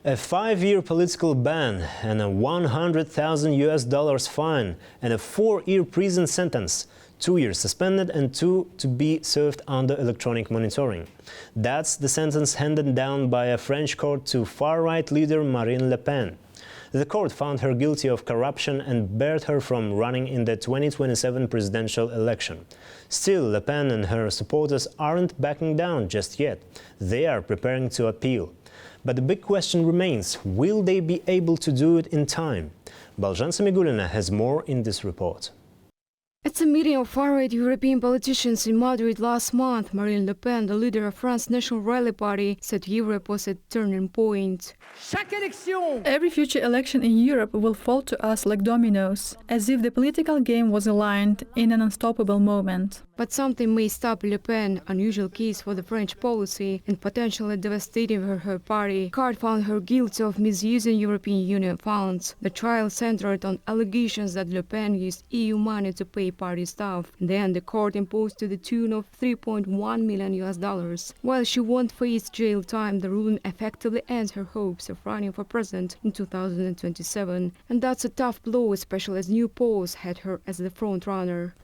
A 5-year political ban and a $100,000 fine and a 4-year prison sentence, 2 years suspended and 2 to be served under electronic monitoring. That's the sentence handed down by a French court to far-right leader Marine Le Pen. The court found her guilty of corruption and barred her from running in the 2027 presidential election. Still, Le Pen and her supporters aren't backing down just yet. They are preparing to appeal. But the big question remains, will they be able to do it in time? Balzhan Samigulina has more in this report. At a meeting of far-right European politicians in Madrid last month, Marine Le Pen, the leader of France's National Rally Party, said Europe was at a turning point. Every future election in Europe will fall to us like dominoes, as if the political game was aligned in an unstoppable moment. But something may stop Le Pen, unusual case for the French policy and potentially devastating for her party. The court found her guilty of misusing European Union funds. The trial centered on allegations that Le Pen used EU money to pay party staff. Then the court imposed to the tune of $3.1 million. While she won't face jail time, the ruling effectively ends her hopes of running for president in 2027. And that's a tough blow, especially as new polls had her as the front-runner.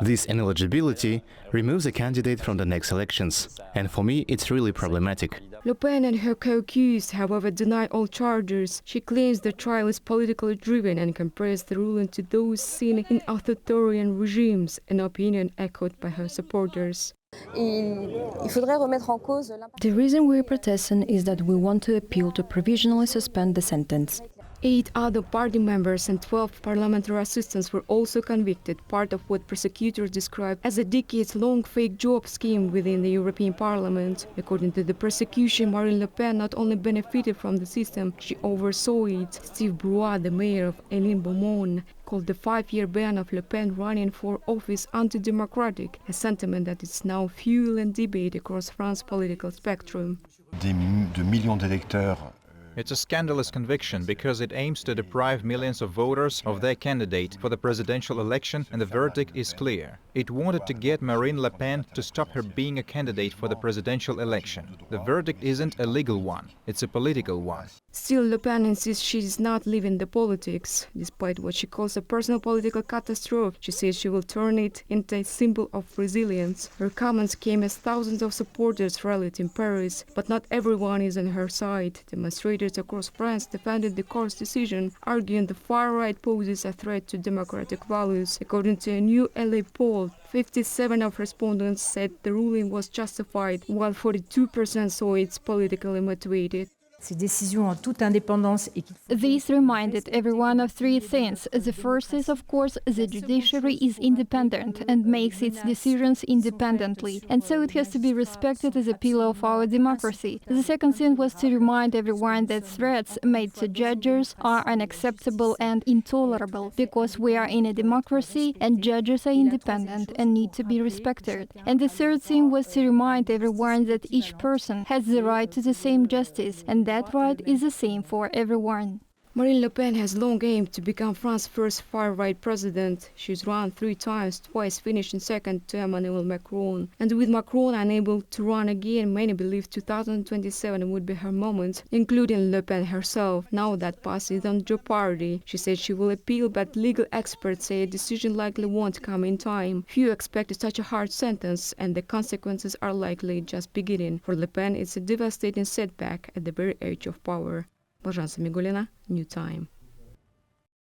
This ineligibility removes a candidate from the next elections, and for me it's really problematic. Le Pen and her co-accused, however, deny all charges. She claims the trial is politically driven and compares the ruling to those seen in authoritarian regimes, an opinion echoed by her supporters. The reason we're protesting is that we want to appeal to provisionally suspend the sentence. 8 other party members and 12 parliamentary assistants were also convicted, part of what prosecutors described as a decades-long fake job scheme within the European Parliament. According to the prosecution, Marine Le Pen not only benefited from the system, she oversaw it. Steve Brouat, the mayor of Ailly-Beaumont, called the 5-year ban of Le Pen running for office anti-democratic, a sentiment that is now fueling debate across France's political spectrum. It's a scandalous conviction because it aims to deprive millions of voters of their candidate for the presidential election, and the verdict is clear. It wanted to get Marine Le Pen to stop her being a candidate for the presidential election. The verdict isn't a legal one, it's a political one. Still, Le Pen insists she is not leaving the politics. Despite what she calls a personal political catastrophe, she says she will turn it into a symbol of resilience. Her comments came as thousands of supporters rallied in Paris, but not everyone is on her side. Demonstrators across France defended the court's decision, arguing the far right poses a threat to democratic values. According to a new LA poll, 57% of respondents said the ruling was justified, while 42% saw it politically motivated. This reminded everyone of 3 things. The first is, of course, the judiciary is independent and makes its decisions independently, and so it has to be respected as a pillar of our democracy. The second thing was to remind everyone that threats made to judges are unacceptable and intolerable, because we are in a democracy and judges are independent and need to be respected. And the third thing was to remind everyone that each person has the right to the same justice, and that right is the same for everyone. Marine Le Pen has long aimed to become France's first far-right president. She's run 3 times, twice finishing second to Emmanuel Macron. And with Macron unable to run again, many believe 2027 would be her moment, including Le Pen herself. Now that path is on jeopardy. She said she will appeal, but legal experts say a decision likely won't come in time. Few expect such a hard sentence, and the consequences are likely just beginning. For Le Pen, it's a devastating setback at the very edge of power. Balzhan Samigulina, New Time.